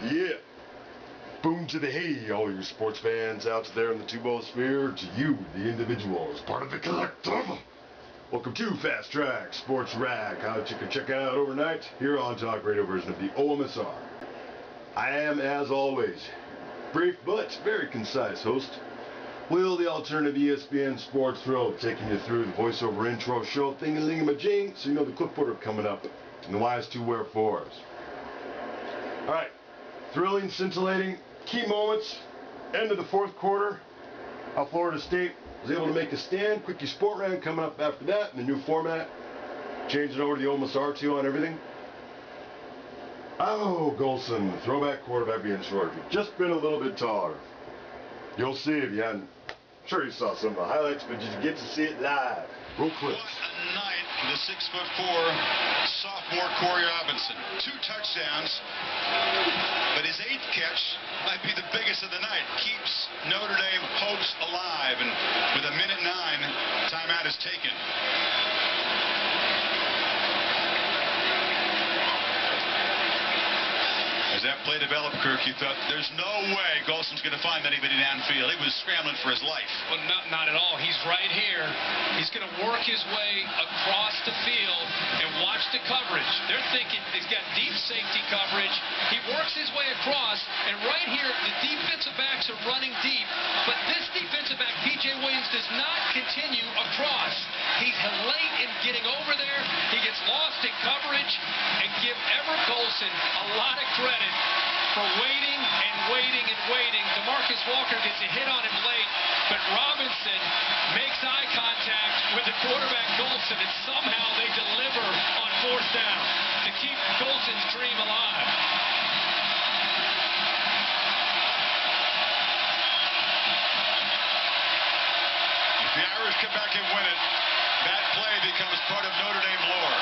Yeah. Boom to the hey, all you sports fans out there in the two-ball sphere. To you, the individuals, part of the collective. Welcome to Fast Track Sports Rag, how you can check out overnight here on Talk Radio version of the OMSR. I am, as always, brief but very concise host, Will, the alternative ESPN Sports Thrill, taking you through the voiceover intro show thing-a-ling-a-majing, so you know the clipboard coming up and the wise two wherefores. All right, thrilling, scintillating, key moments, end of the fourth quarter, how Florida State was able to make a stand. Quickie sport round coming up after that in the new format. Changing over to the OMSR too on everything. Oh, Golson, throwback quarterback being short. If you've just been a little bit taller, you'll see if you hadn't. I'm sure you saw some of the highlights, but did you get to see it live? Roll clips. What a night for the 6'4" sophomore Corey Robinson. 2 touchdowns, but his 8th catch might be the biggest of the night. Keeps Notre Dame hopes alive, and with a minute 9, timeout is taken. As that play developed, Kirk, you thought there's no way Golson's going to find anybody downfield. He was scrambling for his life. Well, not at all. He's right here. He's going to work his way across the field and watch the coverage. They're thinking he's got deep safety coverage. He works his way across, and right here, the defensive backs are running deep, but this defensive back, P.J. Williams, does not continue across. He's late in getting over there. He gets lost in coverage, and give Everett Golson a lot of credit for waiting and waiting and waiting. DeMarcus Walker gets a hit on him late, but Robinson makes eye contact with the quarterback Golson, and somehow they deliver on 4th down to keep Golson's dream alive. If the Irish come back and win it, that play becomes part of Notre Dame lore.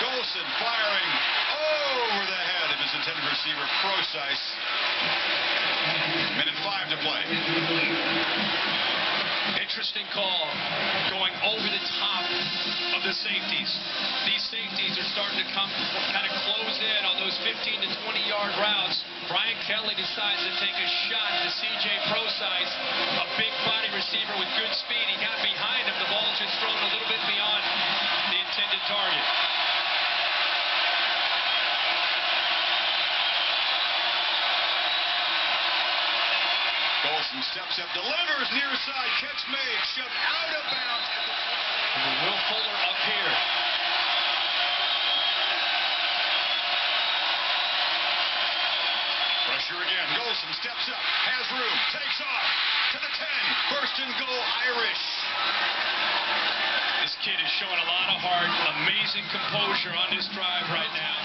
Golson firing over the head of his intended receiver, Procise. Minute 5 to play. Interesting call, going over the top of the safeties. These safeties are starting to kind of close in on those 15 to 20-yard routes. Brian Kelly decides to take a shot to C.J. Procise, a big body receiver with good speed. He got behind him. The ball's just thrown a little bit beyond the intended target. Golson steps up, delivers near side, catch made, shoved out of bounds. And Will Fuller up here. Pressure again. Golson steps up, has room, takes off to the 10. First and goal, Irish. This kid is showing a lot of heart, amazing composure on this drive right now.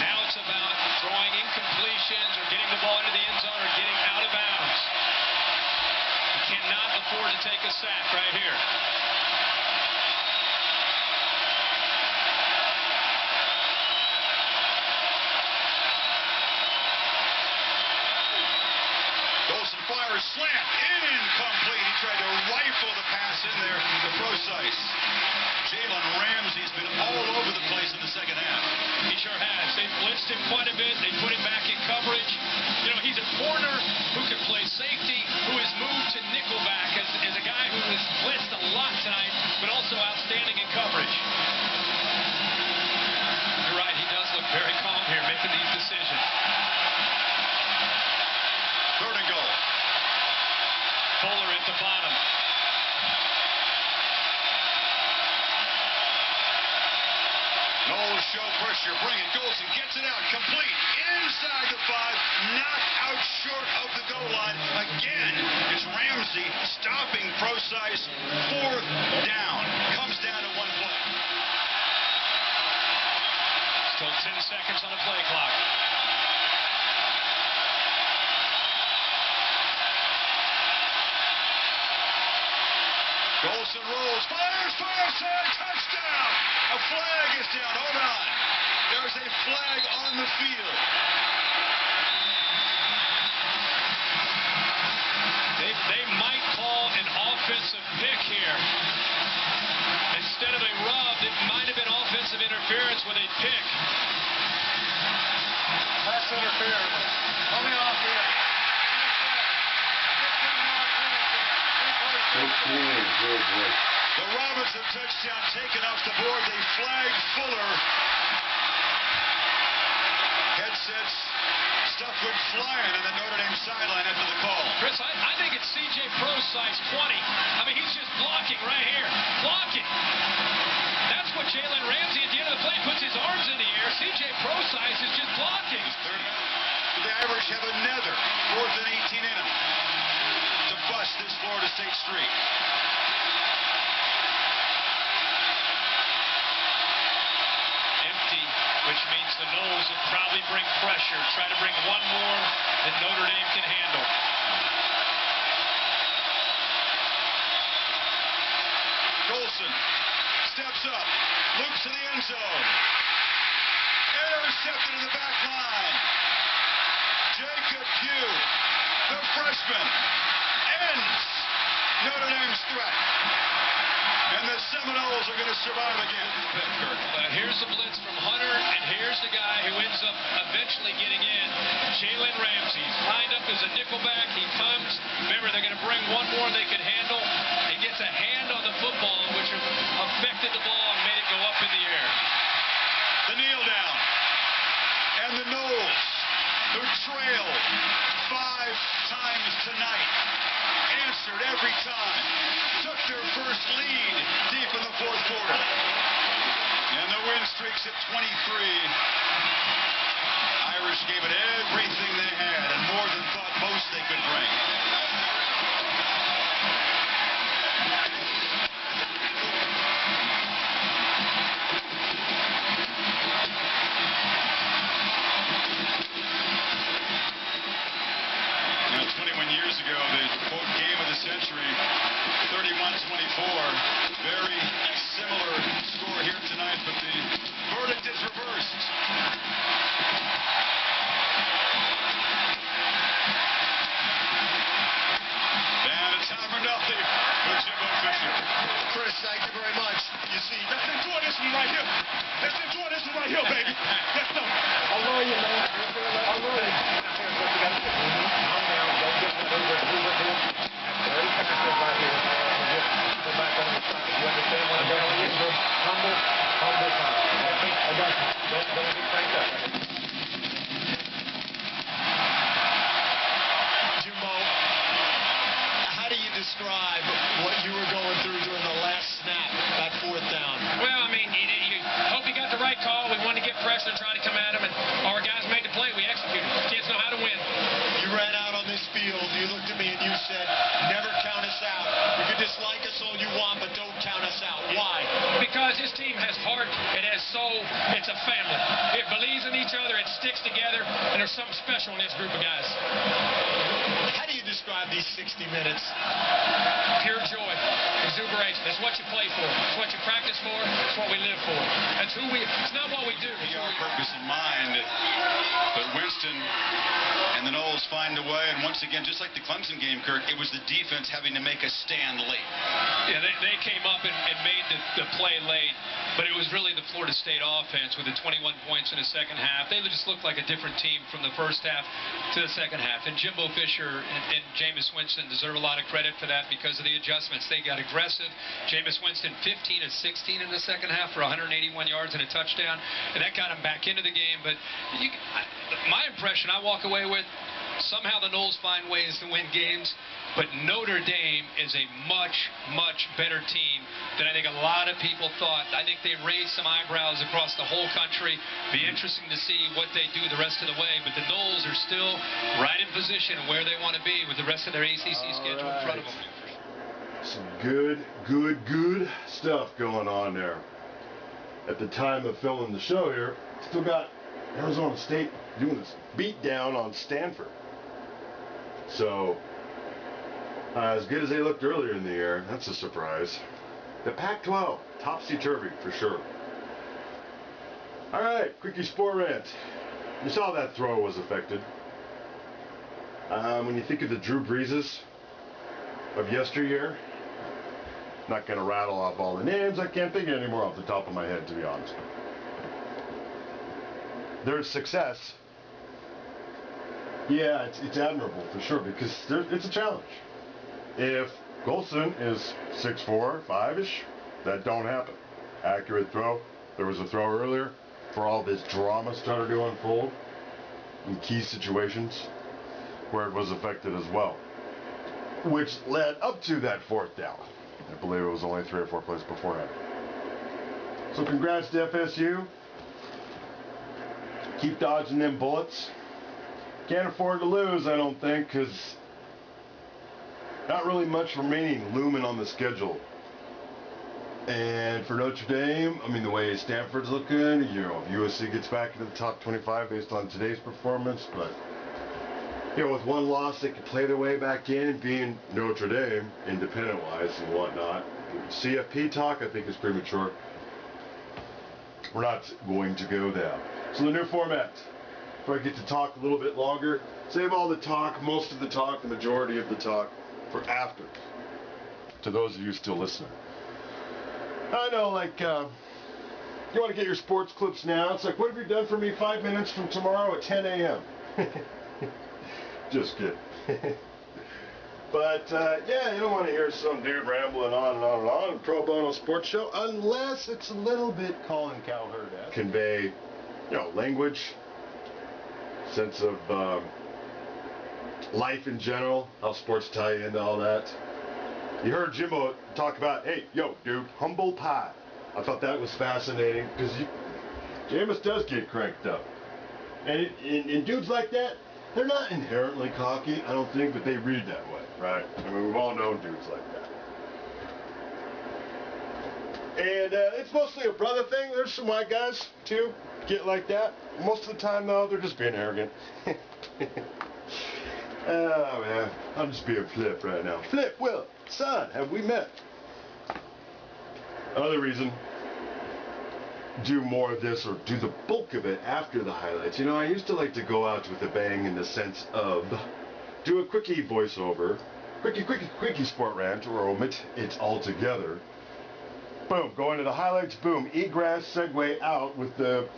Now it's about throwing incompletions or getting the ball into the end zone or getting out of bounds. He cannot afford to take a sack right here. Golson fires, slant, incomplete. He tried to rifle the pass in there to Procise. Jalen Ramsey's been all over the place in the second half. He sure has. They've blitzed him quite a bit. They put him back in coverage. You know, he's a corner who can play safety, who has moved to nickelback as a guy who has blitzed a lot tonight, but also outstanding in coverage. You're right, he does look very calm here making these decisions. 3rd and goal. Fuller at the bottom. No show pressure, bring it. Golson gets it out, complete, inside the 5, not out short of the goal line. Again, it's Ramsey stopping Procise. 4th down, comes down to 1 play. Still 10 seconds on the play clock. Golson rolls, fires, touchdown! A flag is down, hold on. There's a flag on the field. They might call an offensive pick here. they pick. Pass interference. Coming off here. 15, good boy. The Robinson touchdown taken off the board. They flag Fuller. Headsets stuff went flying on the Notre Dame sideline after the call. Chris, I think it's C.J. Pro's size 20. I mean, he's just blocking right here. Blocking. That's what Jalen Ramsey at the end of the play puts his arms in the air. C.J. Pro size is just blocking. Third down. The Irish have another 4th and 18 in them to bust this Florida State streak. Empty, which means the Noles will probably bring pressure. Try to bring one more that Notre Dame can handle. Golson steps up, loops to the end zone. Intercepted in the back line. Jacob Pugh, the freshman, ends Notre Dame's threat. And the Seminoles are going to survive again. Here's the blitz from Hunter, and here's the guy who ends up eventually getting in, Jalen Ramsey. He's lined up as a nickelback. He comes. Remember, they're going to bring one more they can handle. He gets a hand on the football, which affected the ball and made it go up in the air. The kneel down. And the Noles, who trailed 5 times tonight, answered every time. Took their first lead deep in the 4th quarter. And the win streak's at 23. Irish gave it everything they had and more than thought most they could bring. Now, 21 years ago, the quote game of the century, 31-24. Very similar score here tonight, but the verdict is reversed. And it's hammered nothing with Jimbo Fisher. Chris, thank you very much. You see, let's enjoy this one right here. Let's enjoy this one right here, baby. Let's go. I love you, man. I love you. Here's what you got to do. Calm down. Don't get over. Very passive right here. Just go back on the side. You understand what I'm telling you? Humble time. I got you. Don't get cranked up. Jimbo, how do you describe what you were going through during the last snap, that 4th down? Well, I mean, you hope he got the right call. We wanted to get pressure and try to come at him, and our guys made the play. We executed. Kids know how to win. You ran out on this field. You looked at me and you said, never count us out. You can dislike us all you want, but don't count us out. Why? Because this team has heart, it has soul, it's a family. It believes in each other, it sticks together, and there's something special in this group of guys. How do you describe these 60 minutes? Pure joy, exuberation. It's what you play for. It's what you practice for. It's what we live for. That's who we. It's not what we do. It's Our purpose in mind, but Winston and the Noles find a way, and once again, just like the Clemson game, Kirk, it was the defense having to make a stand late. Yeah, they came up and made the play late, but it was really the Florida State offense with the 21 points in the second half. They just looked like a different team from the first half to the second half. And Jimbo Fisher and Jameis Winston deserve a lot of credit for that because of the adjustments. They got aggressive. Jameis Winston 15 of 16 in the second half for 181 yards and a touchdown, and that got him back into the game. But my impression I walk away with, somehow the Noles find ways to win games, but Notre Dame is a much, much better team than I think a lot of people thought. I think they raised some eyebrows across the whole country. Be interesting to see what they do the rest of the way, but the Noles are still right in position where they want to be with the rest of their ACC schedule in front of them. Some good stuff going on there. At the time of filming the show here, still got Arizona State doing this beat down on Stanford. So, as good as they looked earlier in the year, that's a surprise. The Pac-12, topsy-turvy for sure. All right, quickie sport rant. You saw that throw was affected. When you think of the Drew Breeses of yesteryear, not going to rattle off all the names. I can't think of any more off the top of my head, to be honest. their success, yeah, it's admirable for sure, because it's a challenge. If Golson is 6'4", 5-ish, that don't happen. Accurate throw. There was a throw earlier for all this drama started to unfold in key situations where it was affected as well, which led up to that 4th down. I believe it was only 3 or 4 plays beforehand. So congrats to FSU. Keep dodging them bullets. Can't afford to lose, I don't think, because not really much remaining looming on the schedule. And for Notre Dame, I mean, the way Stanford's looking, you know, if USC gets back into the top 25 based on today's performance, but, you know, with one loss, they could play their way back in, being Notre Dame, independent-wise and whatnot. CFP talk, I think, is premature. We're not going to go there. So the new format, where I get to talk a little bit longer, save all the talk, most of the talk, the majority of the talk, for after, to those of you still listening. I know, like, you want to get your sports clips now. It's like, what have you done for me 5 minutes from tomorrow at 10 a.m.? Just kidding. But, yeah, you don't want to hear some dude rambling on and on and on in pro bono sports show, unless it's a little bit Colin Cowherd-esque. Convey, you know, language, sense of life in general, how sports tie into all that. You heard Jimbo talk about, hey, yo, dude, humble pie. I thought that was fascinating, because Jameis does get cranked up. And dudes like that, they're not inherently cocky, I don't think, but they read that way, right? I mean, we've all known dudes like that. And it's mostly a brother thing. There's some white guys, too, get like that. Most of the time, though, they're just being arrogant. Oh, man, I'm just being Flip right now. Flip, Will, son, have we met? Another reason, do more of this, or do the bulk of it after the highlights. You know, I used to like to go out with a bang in the sense of do a quickie voiceover, quickie sport rant, or omit it altogether. Boom, go into the highlights, boom, egress, segue out with the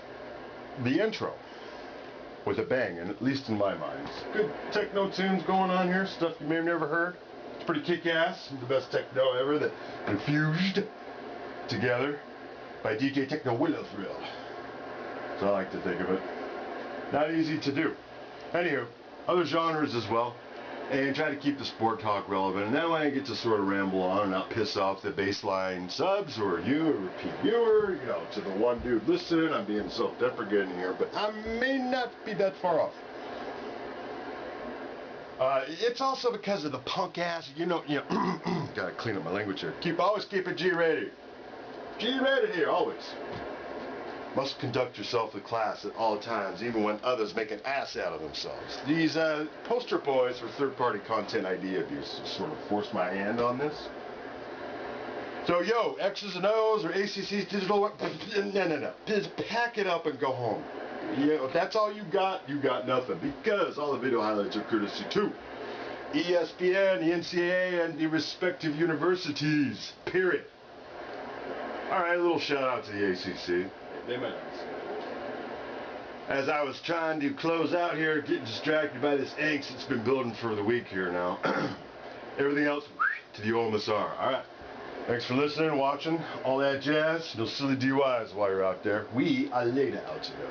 intro. With a bang, and at least in my mind. Good techno-tunes going on here, stuff you may have never heard. It's pretty kick-ass, the best techno ever that infused together by DJ Techno Willow Thrill. So I like to think of it. Not easy to do. Anywho, other genres as well, and try to keep the sport talk relevant. And then when I get to sort of ramble on and not piss off the baseline subs or you, a repeat viewer, you know, to the one dude listening, I'm being self-deprecating here, but I may not be that far off. It's also because of the punk ass, you know, gotta clean up my language here. Always keep it G-rated. G-rated here, always. Must conduct yourself with class at all times, even when others make an ass out of themselves. These poster boys for third-party content ID abuse sort of forced my hand on this. So, yo, X's and O's or ACC's digital, no. Just pack it up and go home. You know, if that's all you got nothing, because all the video highlights are courtesy to ESPN, the NCAA, and the respective universities, period. All right, a little shout out to the ACC. They might not. As I was trying to close out here, getting distracted by this angst that's been building for the week here now. Everything else to the OMSR. All right. Thanks for listening, watching, all that jazz. No silly DUIs while you're out there. We are later out here.